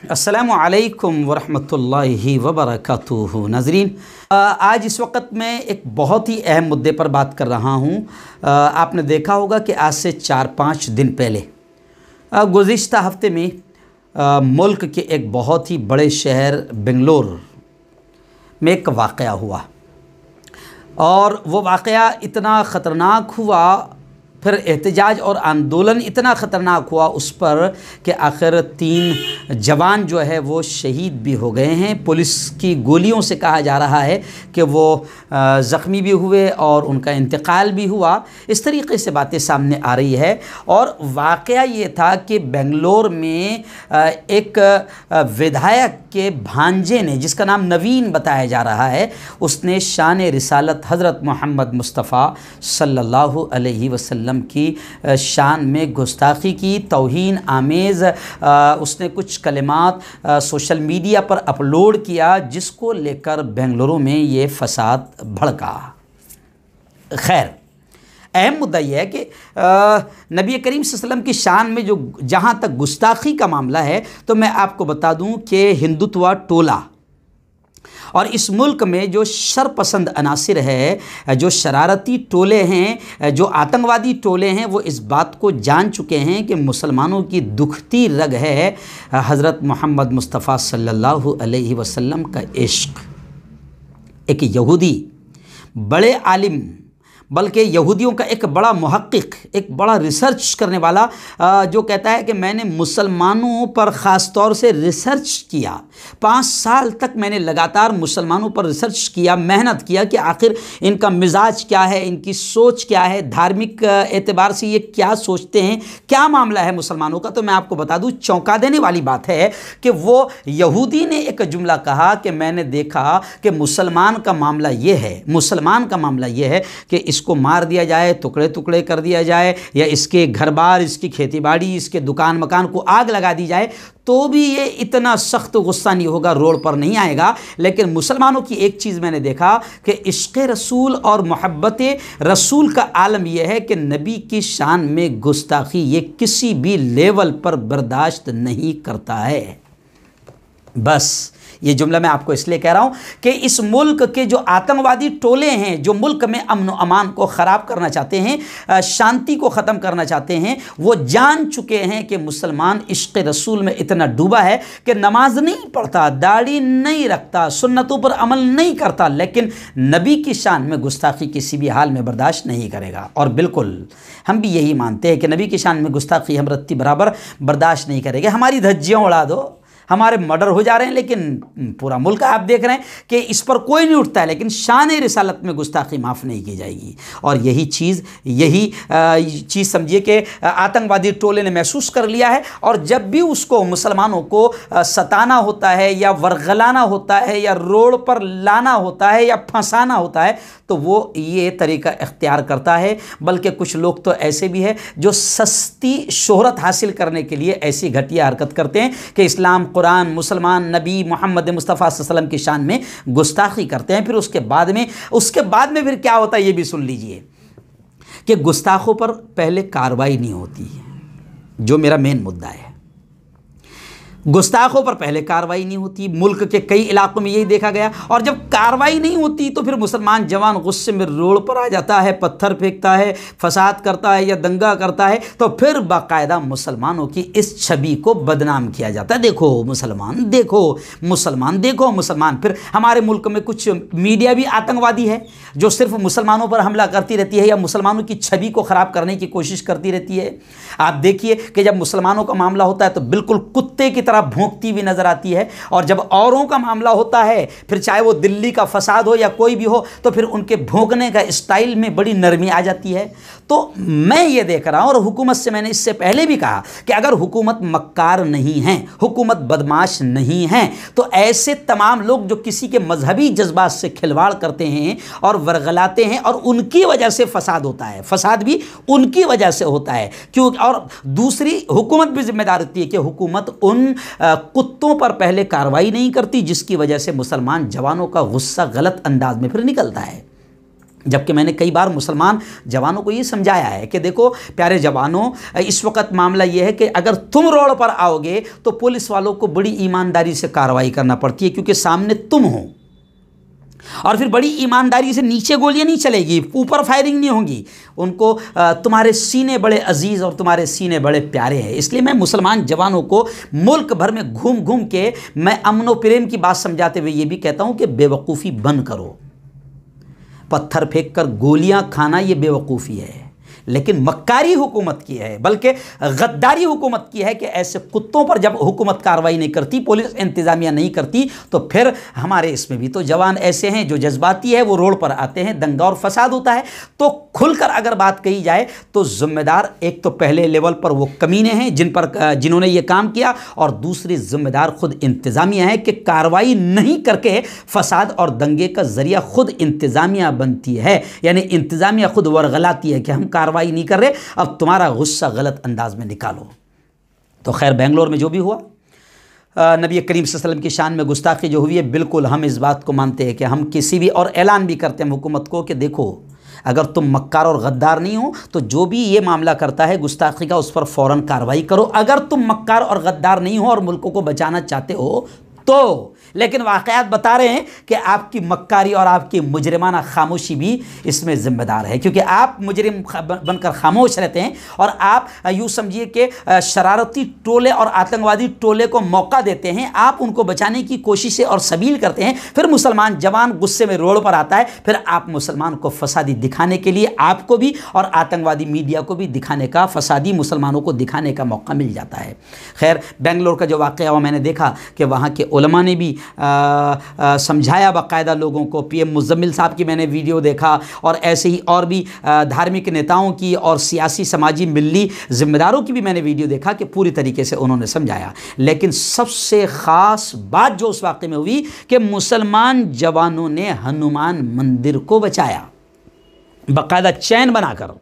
अस्सलामु अलैकुम वरहमतुल्लाहि वबरकातुहू। नाज़रीन, आज इस वक्त मैं एक बहुत ही अहम मुद्दे पर बात कर रहा हूँ। आपने देखा होगा कि आज से 4-5 दिन पहले गुज़िश्ता हफ्ते में मुल्क के एक बहुत ही बड़े शहर बेंगलोर में एक वाक़या हुआ और वो वाक़या इतना ख़तरनाक हुआ, फिर एहतजाज और आंदोलन इतना ख़तरनाक हुआ उस पर कि आखिर 3 जवान जो है वो शहीद भी हो गए हैं। पुलिस की गोलियों से कहा जा रहा है कि वो ज़ख्मी भी हुए और उनका इंतकाल भी हुआ। इस तरीके से बातें सामने आ रही है। और वाक़या ये था कि बेंगलोर में एक विधायक के भांजे ने, जिसका नाम नवीन बताया जा रहा है, उसने शान रिसालत हज़रत मोहम्मद मुस्तफ़ा सल्लल्लाहु अलैहि वसल्लम की शान में गुस्ताखी की, तौहीन आमेज़ उसने कुछ कलिमात सोशल मीडिया पर अपलोड किया, जिसको लेकर बेंगलुरु में ये फसाद भड़का। खैर, अहम मुद्दा यह है कि नबी करीम सल्लल्लाहु अलैहि वसल्लम की शान में जो जहाँ तक गुस्ताखी का मामला है, तो मैं आपको बता दूं कि हिंदुत्व टोला और इस मुल्क में जो शरपसंद अनासिर है, जो शरारती टोले हैं, जो आतंकवादी टोले हैं, वो इस बात को जान चुके हैं कि मुसलमानों की दुखती रग है हज़रत मोहम्मद मुस्तफ़ा सल्लल्लाहु अलैहि वसल्लम का इश्क। एक यहूदी बड़े आलिम, बल्कि यहूदियों का एक बड़ा मुहक्किक, एक बड़ा रिसर्च करने वाला, जो कहता है कि मैंने मुसलमानों पर ख़ास तौर से रिसर्च किया, 5 साल तक मैंने लगातार मुसलमानों पर रिसर्च किया, मेहनत किया कि आखिर इनका मिजाज क्या है, इनकी सोच क्या है, धार्मिक एतबार से ये क्या सोचते हैं, क्या मामला है मुसलमानों का। तो मैं आपको बता दूँ, चौंका देने वाली बात है कि वो यहूदी ने एक जुमला कहा कि मैंने देखा कि मुसलमान का मामला ये है, मुसलमान का मामला ये है कि इसको मार दिया जाए, टुकड़े टुकड़े कर दिया जाए, या इसके घर बार, इसकी खेती बाड़ी, इसके दुकान मकान को आग लगा दी जाए, तो भी ये इतना सख्त गुस्सा नहीं होगा, रोड पर नहीं आएगा। लेकिन मुसलमानों की एक चीज़ मैंने देखा कि इश्क़ रसूल और मोहब्बत रसूल का आलम यह है कि नबी की शान में गुस्ताखी ये किसी भी लेवल पर बर्दाश्त नहीं करता है। बस ये जुमला मैं आपको इसलिए कह रहा हूँ कि इस मुल्क के जो आतंकवादी टोले हैं, जो मुल्क में अमन व अमान को ख़राब करना चाहते हैं, शांति को ख़त्म करना चाहते हैं, वो जान चुके हैं कि मुसलमान इश्क़ रसूल में इतना डूबा है कि नमाज नहीं पढ़ता, दाढ़ी नहीं रखता, सुन्नतों पर अमल नहीं करता, लेकिन नबी की शान में गुस्ताखी किसी भी हाल में बर्दाश्त नहीं करेगा। और बिल्कुल हम भी यही मानते हैं कि नबी की शान में गुस्ताखी हम रत्ती बराबर बर्दाश्त नहीं करेंगे। हमारी धज्जियाँ उड़ा दो, हमारे मर्डर हो जा रहे हैं, लेकिन पूरा मुल्क आप देख रहे हैं कि इस पर कोई नहीं उठता है, लेकिन शान रिसालत में गुस्ताखी माफ़ नहीं की जाएगी। और यही चीज़ समझिए कि आतंकवादी टोले ने महसूस कर लिया है। और जब भी उसको मुसलमानों को सताना होता है, या वर्गलाना होता है, या रोड पर लाना होता है, या फंसाना होता है, तो वो ये तरीका इख्तियार करता है। बल्कि कुछ लोग तो ऐसे भी हैं जो सस्ती शोहरत हासिल करने के लिए ऐसी घटिया हरकत करते हैं कि इस्लाम, कुरान, मुसलमान, नबी मोहम्मद मुस्तफ़ा सल्लल्लाहु अलैहि वसल्लम की शान में गुस्ताखी करते हैं। फिर उसके बाद में फिर क्या होता है ये भी सुन लीजिए कि गुस्ताखों पर पहले कार्रवाई नहीं होती है, जो मेरा मेन मुद्दा है। गुस्ताखों पर पहले कार्रवाई नहीं होती। मुल्क के कई इलाकों में यही देखा गया। और जब कार्रवाई नहीं होती तो फिर मुसलमान जवान गुस्से में रोड पर आ जाता है, पत्थर फेंकता है, फसाद करता है या दंगा करता है, तो फिर बाकायदा मुसलमानों की इस छवि को बदनाम किया जाता है। देखो मुसलमान, देखो मुसलमान, देखो मुसलमान। फिर हमारे मुल्क में कुछ मीडिया भी आतंकवादी है, जो सिर्फ मुसलमानों पर हमला करती रहती है या मुसलमानों की छवि को ख़राब करने की कोशिश करती रहती है। आप देखिए कि जब मुसलमानों का मामला होता है तो बिल्कुल कुत्ते की तरह भौंकती हुई नजर आती है, और जब औरों का मामला होता है, फिर चाहे वो दिल्ली का फसाद हो या कोई भी हो, तो फिर उनके भौंकने का स्टाइल में बड़ी नरमी आ जाती है। तो मैं ये देख रहा हूं, और हुकूमत से मैंने इससे पहले भी कहा कि अगर हुकूमत मक्कार नहीं है, हुकूमत बदमाश नहीं है, तो ऐसे तमाम लोग जो किसी के मजहबी जज्बात से खिलवाड़ करते हैं और वर्गलाते हैं, और उनकी वजह से फसाद होता है, फसाद भी उनकी वजह से होता है। क्यों? और दूसरी, हुकूमत भी जिम्मेदार होती है कि हुकूमत उन कुत्तों पर पहले कार्रवाई नहीं करती, जिसकी वजह से मुसलमान जवानों का गुस्सा गलत अंदाज में फिर निकलता है। जबकि मैंने कई बार मुसलमान जवानों को ये समझाया है कि देखो प्यारे जवानों, इस वक्त मामला ये है कि अगर तुम रोड पर आओगे तो पुलिस वालों को बड़ी ईमानदारी से कार्रवाई करना पड़ती है, क्योंकि सामने तुम हो, और फिर बड़ी ईमानदारी से नीचे गोलियां नहीं चलेगी, ऊपर फायरिंग नहीं होगी। उनको तुम्हारे सीने बड़े अजीज़ और तुम्हारे सीने बड़े प्यारे हैं। इसलिए मैं मुसलमान जवानों को मुल्क भर में घूम घूम के मैं अमन व प्रेम की बात समझाते हुए ये भी कहता हूँ कि बेवकूफ़ी बंद करो। पत्थर फेंक कर गोलियां खाना ये बेवकूफ़ी है, लेकिन मक्कारी हुकूमत की है, बल्कि गद्दारी हुकूमत की है कि ऐसे कुत्तों पर जब हुकूमत कार्रवाई नहीं करती, पुलिस इंतज़ामिया नहीं करती, तो फिर हमारे इसमें भी तो जवान ऐसे हैं जो जज्बाती है, वो रोड पर आते हैं, दंगा और फसाद होता है। तो खुलकर अगर बात कही जाए तो जिम्मेदार एक तो पहले लेवल पर वो कमीने हैं जिन्होंने ये काम किया, और दूसरी जिम्मेदार खुद इंतज़ामिया है कि कार्रवाई नहीं करके फसाद और दंगे का ज़रिया खुद इंतज़ामिया बनती है। यानी इंतज़ामिया खुद वरगलाती है कि हम कार्रवाई नहीं कर रहे, अब तुम्हारा गुस्सा गलत अंदाज में निकालो। तो खैर बेंगलोर में जो भी हुआ, नबी करीम सल्लल्लाहु अलैहि वसल्लम की शान में गुस्ताखी जो हुई है, बिल्कुल हम इस बात को मानते हैं कि हम किसी भी, और ऐलान भी करते हैं हुकूमत को कि देखो अगर तुम मक्कार और गद्दार नहीं हो तो जो भी ये मामला करता है गुस्ताखी का, उस पर फ़ौरन कार्रवाई करो। अगर तुम मक्कार और गद्दार नहीं हो और मुल्कों को बचाना चाहते हो तो, लेकिन वाक़यात बता रहे हैं कि आपकी मक्कारी और आपकी मुजरिमाना खामोशी भी इसमें ज़िम्मेदार है, क्योंकि आप मुजरिम बनकर खामोश रहते हैं और आप यूँ समझिए कि शरारती टोले और आतंकवादी टोले को मौका देते हैं, आप उनको बचाने की कोशिशें और सबील करते हैं। फिर मुसलमान जवान गुस्से में रोड पर आता है, फिर आप मुसलमान को फसादी दिखाने के लिए आपको भी और आतंकवादी मीडिया को भी दिखाने का, फसादी मुसलमानों को दिखाने का मौका मिल जाता है। खैर बेंगलोर का जो वाक़या हुआ, मैंने देखा कि वहाँ के उलमा ने भी समझाया बाकायदा लोगों को। पीएम मुज़म्मिल साहब की मैंने वीडियो देखा, और ऐसे ही और भी धार्मिक नेताओं की और सियासी समाजी मिली ज़िम्मेदारों की भी मैंने वीडियो देखा कि पूरी तरीके से उन्होंने समझाया। लेकिन सबसे ख़ास बात जो उस वाक़े में हुई कि मुसलमान जवानों ने हनुमान मंदिर को बचाया, बाकायदा चैन बनाकर।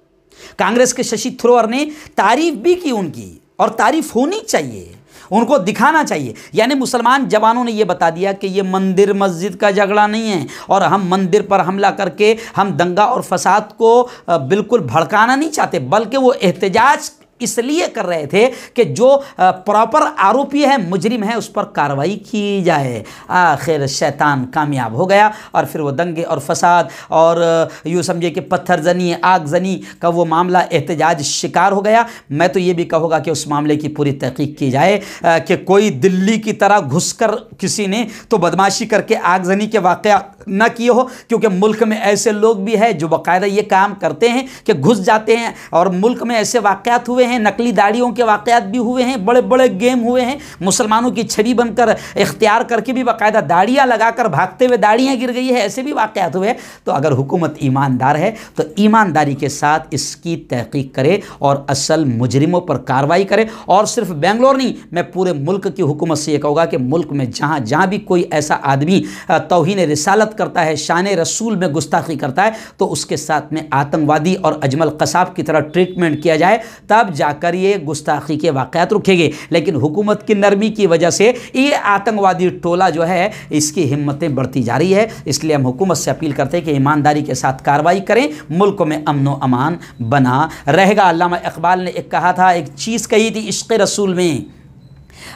कांग्रेस के शशि थरूर ने तारीफ़ भी की उनकी, और तारीफ़ होनी चाहिए, उनको दिखाना चाहिए। यानी मुसलमान जवानों ने ये बता दिया कि ये मंदिर मस्जिद का झगड़ा नहीं है, और हम मंदिर पर हमला करके हम दंगा और फसाद को बिल्कुल भड़काना नहीं चाहते, बल्कि वो एहतजाज इसलिए कर रहे थे कि जो प्रॉपर आरोपी है, मुजरिम है, उस पर कार्रवाई की जाए। आखिर शैतान कामयाब हो गया, और फिर वो दंगे और फसाद और यूँ समझे कि पत्थर जनी, आग जनी का वो मामला एहतजाज शिकार हो गया। मैं तो ये भी कहूँगा कि उस मामले की पूरी तहकीक की जाए कि कोई दिल्ली की तरह घुसकर किसी ने तो बदमाशी करके आग जनी के वाक़या न किए हो, क्योंकि मुल्क में ऐसे लोग भी हैं जो बाकायदा ये काम करते हैं कि घुस जाते हैं, और मुल्क में ऐसे वाक़यात हुए हैं, नकली दाढ़ियों के वाक़यात भी हुए हैं, बड़े बड़े गेम हुए हैं, मुसलमानों की छवि बनकर इख्तियार करके भी बाकायदा दाढ़ियाँ लगाकर भागते हुए दाढ़ियाँ गिर गई है, ऐसे भी वाक़यात हुए। तो अगर हुकूमत ईमानदार है तो ईमानदारी के साथ इसकी तहकीक करे और असल मुजरिमों पर कार्रवाई करे। और सिर्फ बेंगलोर नहीं, मैं पूरे मुल्क की हुकूमत से ये कहूँगा कि मुल्क में जहाँ जहाँ भी कोई ऐसा आदमी तौहीन रिसालत करता है, शान रसूल में गुस्ताखी करता है, तो उसके साथ में आतंकवादी और अजमल कसाब की तरह ट्रीटमेंट किया जाए, तब जाकर ये गुस्ताखी के वाक़यात रुकेंगे। लेकिन हुकूमत की नरमी की वजह से ये आतंकवादी टोला जो है इसकी हिम्मतें बढ़ती जा रही है। इसलिए हम हुकूमत से अपील करते हैं कि ईमानदारी के साथ कार्रवाई करें, मुल्क में अमन व अमान बना रहेगा। अल्लामा इकबाल ने एक कहा था, एक चीज़ कही थी इश्क़ रसूल में,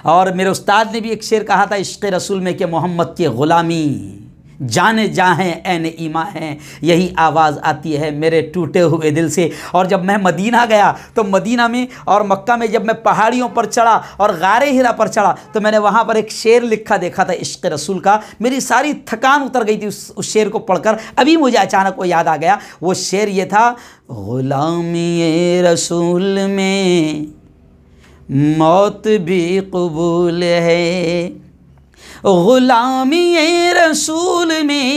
और मेरे उस्ताद ने भी एक शेर कहा था इश्क़ रसूल में कि मोहम्मद की ग़ुलामी जाने जहाँ हैं ऐन ईमा हैं, यही आवाज़ आती है मेरे टूटे हुए दिल से। और जब मैं मदीना गया तो मदीना में और मक्का में जब मैं पहाड़ियों पर चढ़ा और गारे हिरा पर चढ़ा तो मैंने वहाँ पर एक शेर लिखा देखा था इश्क़ रसूल का। मेरी सारी थकान उतर गई थी उस शेर को पढ़कर। अभी मुझे अचानक वो याद आ गया। वो शेर ये था, ग़ुलामी रसूल में मौत भी कबूल है, ग़ुलामी रसूल में,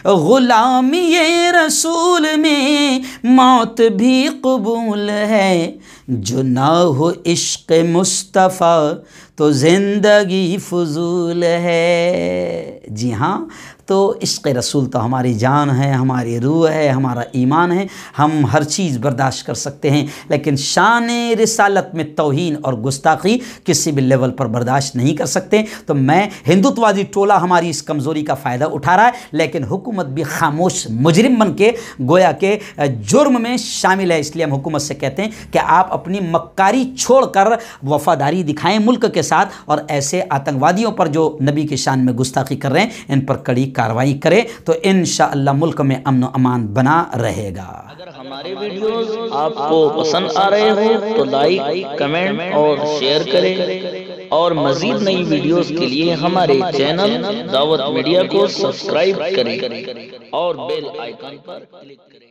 ग़ुलामी रसूल में मौत भी कबूल है, जो ना हो इश्क़ मुस्तफ़ा तो ज़िंदगी फ़ुज़ूल है। जी हाँ, तो इश्क़ रसूल तो हमारी जान है, हमारी रूह है, हमारा ईमान है। हम हर चीज़ बर्दाश्त कर सकते हैं, लेकिन शान रिसालत में तौहीन और गुस्ताखी किसी भी लेवल पर बर्दाश्त नहीं कर सकते। तो मैं हिंदुत्ववादी टोला हमारी इस कमज़ोरी का फ़ायदा उठा रहा है, लेकिन हुकूमत भी खामोश मुजरिम बन के गोया के जुर्म में शामिल है। इसलिए हम हुकूमत से कहते हैं कि आप अपनी मक्कारी छोड़कर वफादारी दिखाएं मुल्क के साथ, और ऐसे आतंकवादियों पर जो नबी की शान में गुस्ताखी कर रहे हैं इन पर कड़ी कार्रवाई करें, तो इंशाअल्लाह मुल्क में अमन व अमान बना रहेगा। अगर हमारे वीडियोस आपको पसंद आ रहे हो तो लाइक, कमेंट और शेयर करें, और मजीद नई वीडियोस के लिए हमारे चैनल दावत मीडिया को सब्सक्राइब करें और बेल आइकन पर क्लिक करें।